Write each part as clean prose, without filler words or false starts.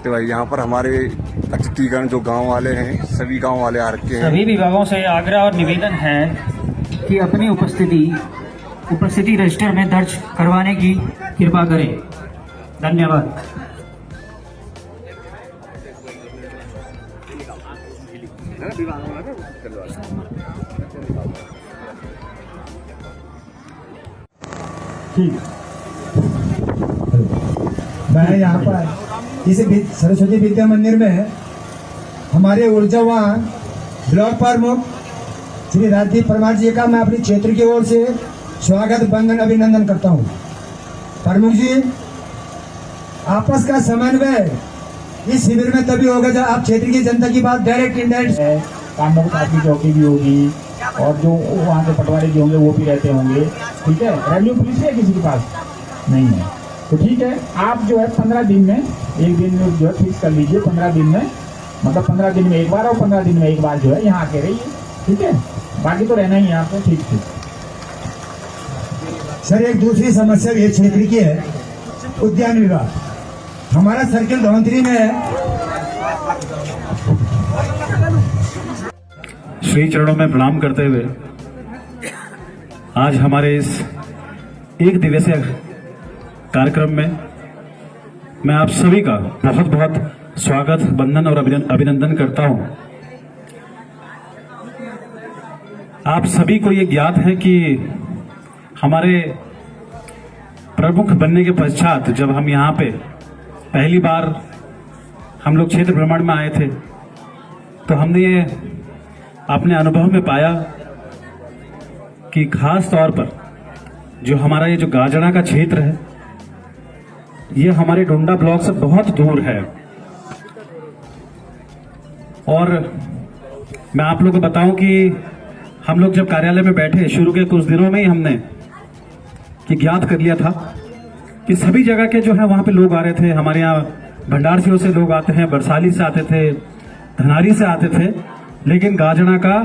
सकते भाई। यहाँ पर हमारे अतिथिगण जो गांव वाले हैं, सभी गांव वाले आ रखे हैं। सभी विभागों से आग्रह और निवेदन है कि अपनी उपस्थिति रजिस्टर में दर्ज करवाने की कृपा करें। धन्यवाद। ठीक, मैं यहाँ पर इस सरस्वती विद्या मंदिर में हमारे ऊर्जावान ब्लॉक प्रमुख श्री राजदीप परमार जी का मैं अपनी क्षेत्र की ओर से स्वागत वंदन अभिनंदन करता हूँ। प्रमुख जी, आपस का समन्वय इस शिविर में तभी होगा जब आप क्षेत्र की जनता की बात डायरेक्ट इनडायरेक्ट है। कामों की चौकी भी होगी और जो वहाँ के पटवारी भी होंगे वो भी रहते होंगे। ठीक है, रेवेन्यू पुलिस है किसी के पास नहीं है, तो ठीक है, आप जो है 15 दिन में एक दिन जो है फिक्स कर लीजिए। 15 दिन में मतलब 15 दिन में एक बार और 15 दिन में एक बार जो है यहाँ आके रहिए। ठीक है, बाकी तो रहना ही है आपको। ठीक ठीक सर, एक दूसरी समस्या भी क्षेत्र की है, उद्यान विभाग। हमारा सर्किल धौंतरी में है। श्री चरणों में प्रणाम करते हुए आज हमारे इस एक दिवसीय कार्यक्रम में मैं आप सभी का बहुत बहुत स्वागत, वंदन और अभिनंदन करता हूं। आप सभी को ये ज्ञात है कि हमारे प्रमुख बनने के पश्चात जब हम यहाँ पे पहली बार हम लोग क्षेत्र भ्रमण में आए थे तो हमने ये अपने अनुभव में पाया कि खास तौर पर जो हमारा ये जो गाजड़ा का क्षेत्र है ये हमारे डोंडा ब्लॉक से बहुत दूर है। और मैं आप लोगों को बताऊं कि हम लोग जब कार्यालय में बैठे शुरू के कुछ दिनों में ही हमने ये ज्ञात कर लिया था कि सभी जगह के जो है वहां पे लोग आ रहे थे। हमारे यहाँ भंडारसियों से लोग आते हैं, बरसाली से आते थे, धनारी से आते थे, लेकिन गाजड़ा का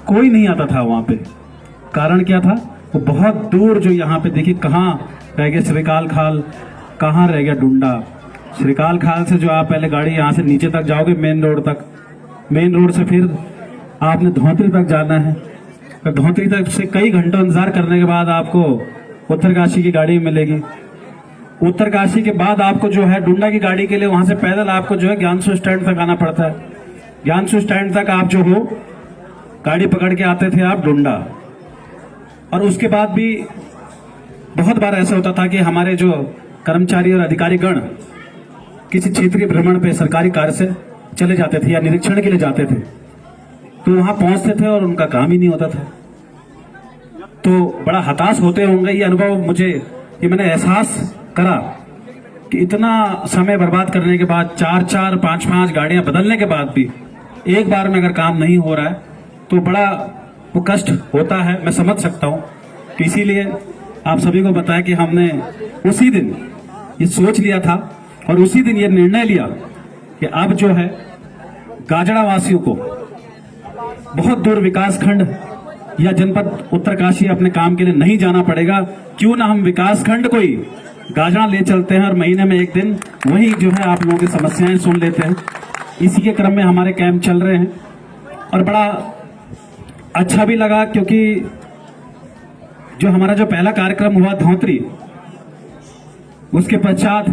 कोई नहीं आता था वहां पे। कारण क्या था? वो बहुत दूर जो यहाँ पे देखिए कहाँ रह गया श्रीकाल खाल, कहाँ रह गया डुंडा। श्रीकाल खाल से जो आप पहले गाड़ी यहाँ से नीचे तक जाओगे मेन रोड तक, मेन रोड से फिर आपने धौंतरी तक जाना है। तो धौंतरी तक से कई घंटों इंतजार करने के बाद आपको उत्तरकाशी की गाड़ी मिलेगी। उत्तरकाशी के बाद आपको जो है डुंडा की गाड़ी के लिए वहां से पैदल आपको जो है ज्ञानसू स्टैंड तक आना पड़ता है। ज्ञानसू स्टैंड तक आप जो हो गाड़ी पकड़ के आते थे आप डुंडा। और उसके बाद भी बहुत बार ऐसा होता था कि हमारे जो कर्मचारी और अधिकारी गण किसी क्षेत्रीय भ्रमण पे सरकारी कार्य से चले जाते थे या निरीक्षण के लिए जाते थे, तो वहां पहुंचते थे और उनका काम ही नहीं होता था। तो बड़ा हताश होते होंगे। ये अनुभव मुझे, ये मैंने एहसास करा कि इतना समय बर्बाद करने के बाद 4-4, 5-5 गाड़ियां बदलने के बाद भी एक बार में अगर काम नहीं हो रहा है तो बड़ा वो कष्ट होता है। मैं समझ सकता हूं। तो इसीलिए आप सभी को बताया कि हमने उसी दिन ये सोच लिया था और उसी दिन ये निर्णय लिया कि अब जो है गाजड़ा वासियों को बहुत दूर विकास खंड या जनपद उत्तरकाशी अपने काम के लिए नहीं जाना पड़ेगा। क्यों ना हम विकास खंड को ही गाजड़ा ले चलते हैं और महीने में एक दिन वही जो है आप लोगों की समस्याएं सुन लेते हैं। इसी के क्रम में हमारे कैंप चल रहे हैं और बड़ा अच्छा भी लगा, क्योंकि जो हमारा जो पहला कार्यक्रम हुआ धौंतरी, उसके पश्चात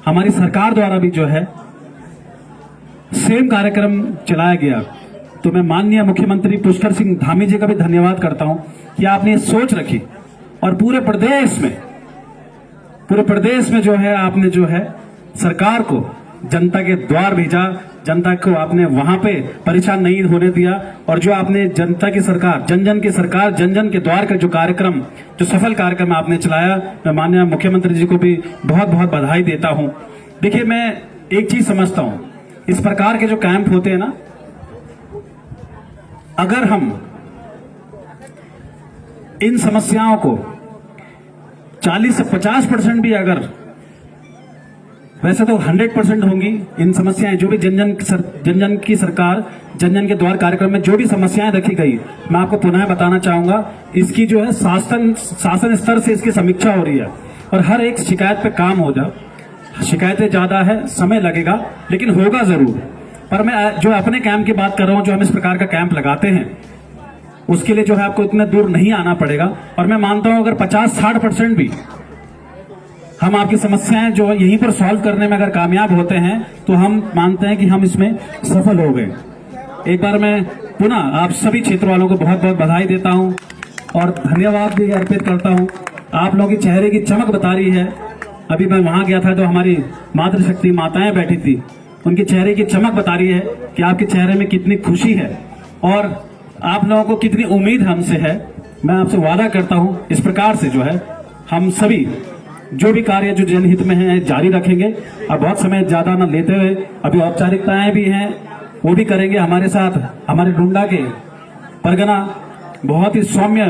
हमारी सरकार द्वारा भी जो है सेम कार्यक्रम चलाया गया। तो मैं माननीय मुख्यमंत्री पुष्कर सिंह धामी जी का भी धन्यवाद करता हूं कि आपने ये सोच रखी और पूरे प्रदेश में जो है आपने जो है सरकार को जनता के द्वार भेजा, जनता को आपने वहां पे परेशान नहीं होने दिया। और जो आपने जनता की सरकार, जन जन की सरकार, जन जन के द्वार का जो कार्यक्रम, जो सफल कार्यक्रम आपने चलाया, मैं माननीय मुख्यमंत्री जी को भी बहुत बहुत बधाई देता हूं। देखिए, मैं एक चीज समझता हूं, इस प्रकार के जो कैंप होते हैं ना, अगर हम इन समस्याओं को 40 से 50% भी, अगर वैसे तो 100% होंगी इन समस्याएं, जो भी जन जन की सरकार, जन जन के द्वार कार्यक्रम में जो भी समस्याएं रखी गई, मैं आपको पुनः बताना चाहूंगा, इसकी जो है शासन स्तर से इसकी समीक्षा हो रही है और हर एक शिकायत पे काम हो जाए। शिकायतें ज्यादा है, समय लगेगा, लेकिन होगा जरूर। पर मैं जो अपने कैंप की बात कर रहा हूं, जो हम इस प्रकार का कैंप लगाते हैं, उसके लिए जो है आपको इतने दूर नहीं आना पड़ेगा। और मैं मानता हूं अगर 50-60% भी हम आपकी समस्याएं जो यहीं पर सॉल्व करने में अगर कामयाब होते हैं, तो हम मानते हैं कि हम इसमें सफल हो गए। एक बार मैं पुनः आप सभी क्षेत्र वालों को बहुत बहुत बधाई देता हूं और धन्यवाद भी अर्पित करता हूं। आप लोगों के चेहरे की चमक बता रही है। अभी मैं वहां गया था तो हमारी मातृशक्ति माताएं बैठी थी, उनके चेहरे की चमक बता रही है कि आपके चेहरे में कितनी खुशी है और आप लोगों को कितनी उम्मीद हमसे है। मैं आपसे वादा करता हूं इस प्रकार से जो है हम सभी जो भी कार्य जो जनहित में है जारी रखेंगे। अब बहुत समय ज्यादा न लेते हुए, अभी औपचारिकताएं भी हैं, वो भी करेंगे हमारे साथ। हमारे डुंडा के परगना बहुत ही सौम्य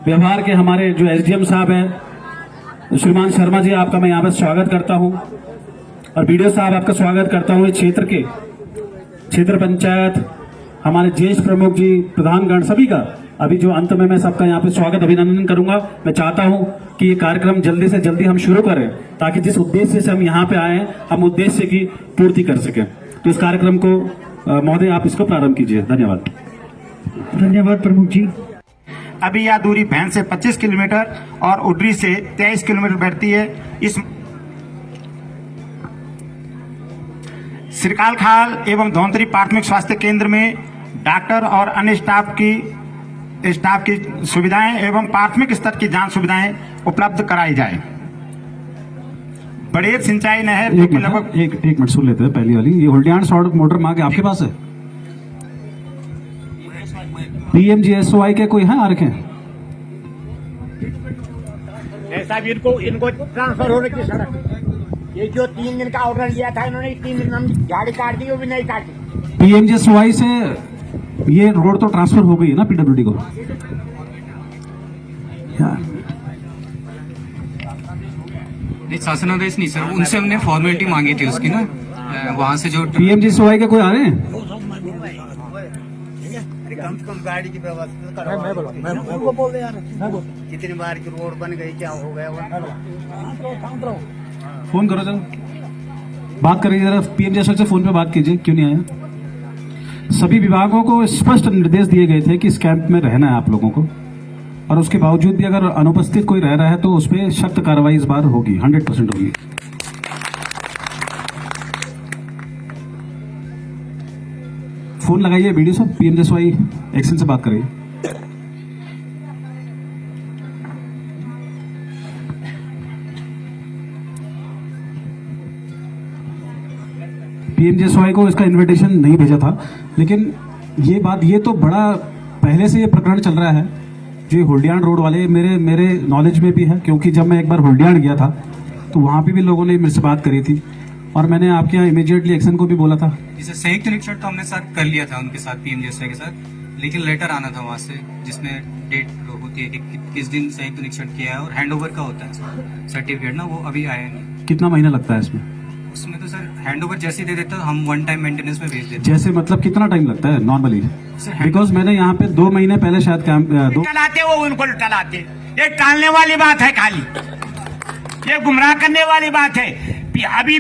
व्यवहार के हमारे जो एसडीएम साहब हैं, श्रीमान शर्मा जी, आपका मैं यहाँ पर स्वागत करता हूँ। और बीडीओ साहब आपका स्वागत करता हूँ। इस क्षेत्र के क्षेत्र पंचायत, हमारे ज्येष्ठ प्रमुख जी, प्रधानगण, सभी का अभी जो अंत में मैं सबका यहाँ पे स्वागत अभिनंदन करूंगा। मैं चाहता हूं कि ये कार्यक्रम जल्दी से जल्दी हम शुरू करें, ताकि जिस उद्देश्य से हम यहाँ पे आए हैं हम उद्देश्य की पूर्ति कर सकें। तो इस कार्यक्रम को महोदय आप इसको प्रारंभ कीजिए। धन्यवाद। धन्यवाद प्रमुख जी। अभी यह दूरी भैंस से 25 किलोमीटर और उडरी से 23 किलोमीटर बैठती है। इस श्रीकाल खाल एवं धौंतरी प्राथमिक स्वास्थ्य केंद्र में डॉक्टर और अन्य स्टाफ की सुविधाएं एवं प्राथमिक स्तर की जांच सुविधाएं उपलब्ध कराई जाए। बड़ेर सिंचाई नहर एक मिनट सुन लेते हैं पहली वाली। ये होल्डियान सड़क मोटर मार्ग आपके पास है? PMGSY के कोई है आ रखे? साहब इनको ट्रांसफर होने की सड़क, ये जो 3 दिन का ऑर्डर लिया था इन्होंने, 3 दिन हम गाड़ी काट दी, वो भी नहीं काटी। PMGSY से ये रोड तो ट्रांसफर हो गई है ना PWD को? शासनादेश नहीं सर, उनसे हमने फॉर्मेलिटी मांगी थी उसकी ना, वहाँ से जो PMGSY के कोई आ रहे हैं? कम से कम गाड़ी की व्यवस्था करो। बोल दे यार, कितनी बार की रोड बन गई, क्या हो गया? फोन करो जरा, बात करिए जरा। PMGSY से फोन पे बात कीजिए, क्यों नहीं आया? सभी विभागों को स्पष्ट निर्देश दिए गए थे कि इस कैंप में रहना है आप लोगों को, और उसके बावजूद भी अगर अनुपस्थित कोई रह रहा है तो उस पर सख्त कार्रवाई इस बार होगी, 100% होगी। फोन लगाइए वीडियो साहब, PMGSY एक्शन से बात करिए। PMGSY को इसका इनविटेशन नहीं भेजा था, लेकिन ये तो बड़ा पहले से ये प्रकरण चल रहा है। जो होल्डियान रोड वाले मेरे नॉलेज में भी है, क्योंकि जब मैं एक बार होल्डियान गया था तो वहां पे भी लोगों ने मेरे से बात करी थी और मैंने आपके यहाँ इमीडिएटली एक्शन को भी बोला था। जैसे संयुक्त निरीक्षण तो हमने साथ कर लिया था उनके साथ, PMGSY के साथ, लेकिन लेटर आना था वहाँ से जिसमें डेट होती है कि किस दिन संयुक्त निरीक्षण किया है और हैंडओवर का होता है सर्टिफिकेट ना, वो अभी आया नहीं। कितना महीना लगता है इसमें? उसमें तो सर हैंडओवर जैसे ही दे देते हम 1 टाइम मेंटेनेंस में भेज देते। जैसे मतलब कितना टाइम लगता है नॉर्मली? बिकॉज मैंने यहाँ पे 2 महीने पहले शायद टलाते वो उनको टलाते, ये टालने वाली बात है, खाली ये गुमराह करने वाली बात है। अभी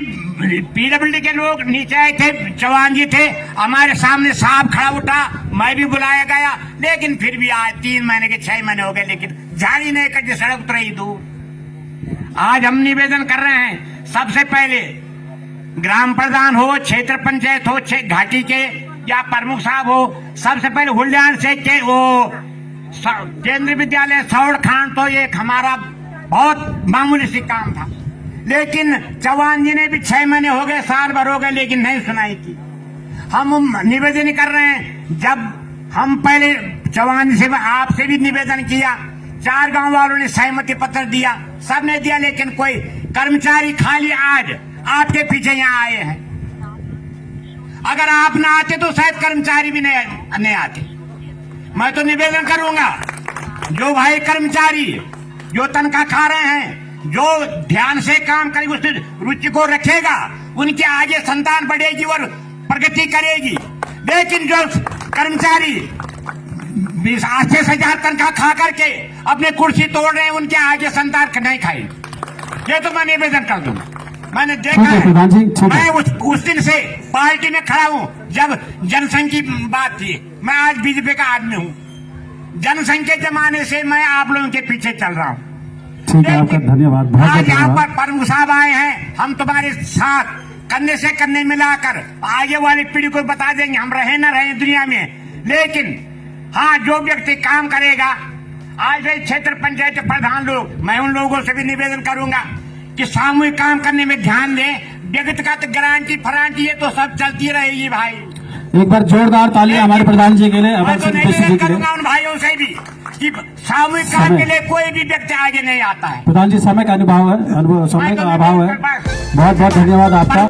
PWD के लोग नीचे आए थे, चौहान जी थे, हमारे सामने साहब खड़ा उठा, मैं भी बुलाया गया, लेकिन फिर भी आज 3 महीने के 6 महीने हो गए, लेकिन झाड़ी नहीं कटी, सड़क उतर रही दूर। आज हम निवेदन कर रहे हैं, सबसे पहले ग्राम प्रधान हो, क्षेत्र पंचायत हो, घाटी के या प्रमुख साहब हो, सबसे पहले हुल्लान से के वो केंद्रीय विद्यालय सौड़ खान, तो ये हमारा बहुत मामूली सी काम था, लेकिन चौहान जी ने भी 6 महीने हो गए, साल भर हो गए, लेकिन नहीं सुनाई की। हम निवेदन कर रहे हैं, जब हम पहले चौहान जी से आपसे भी निवेदन किया, 4 गांव वालों ने सहमति पत्र दिया, सबने दिया, लेकिन कोई कर्मचारी खाली आज आपके पीछे यहाँ आए हैं। अगर आप ना आते तो शायद कर्मचारी भी नहीं आते। मैं तो निवेदन करूंगा, जो भाई कर्मचारी जो तनख्वाह खा रहे हैं, जो ध्यान से काम करेगी, उस रुचि को रखेगा, उनके आगे संतान बढ़ेगी और प्रगति करेगी। लेकिन जो कर्मचारी 20,000 तनख्वाह खा करके अपने कुर्सी तोड़ रहे हैं, उनके आगे संतान नहीं खाएगी। ये तो मैं निवेदन कर दूंगा। मैंने ठीक देखा है है। प्रधान जी, ठीक है। मैं उस दिन से पार्टी में खड़ा हूँ जब जनसंघ की बात थी। मैं आज बीजेपी का आदमी हूँ। जनसंघ के जमाने से मैं आप लोगों के पीछे चल रहा हूँ। ठीक है, आपका धन्यवाद, बहुत बहुत आज यहाँ धन्यवाद। पर प्रमुख साहब आए हैं, हम तुम्हारे साथ कन्ने से कन्ने मिलाकर आगे वाली पीढ़ी को बता देंगे हम रहे न रहे दुनिया में। लेकिन हाँ, जो व्यक्ति काम करेगा, आज भाई क्षेत्र पंचायत के प्रधान लोग, मैं उन लोगों से भी निवेदन करूंगा कि सामूहिक काम करने में ध्यान दें। व्यक्तिगत गारंटी फरांटी ये तो सब चलती रहेगी भाई। एक बार जोरदार तालियां हमारे प्रधान जी के लिए, मैं अमर तो सिंह निवेदन उपस्थिति के लिए। करूंगा उन भाइयों से भी कि सामूहिक काम समय। के लिए कोई भी व्यक्ति आगे नहीं आता है। प्रधान जी, समय का अभाव है, समय का अभाव है। बहुत बहुत धन्यवाद आपका।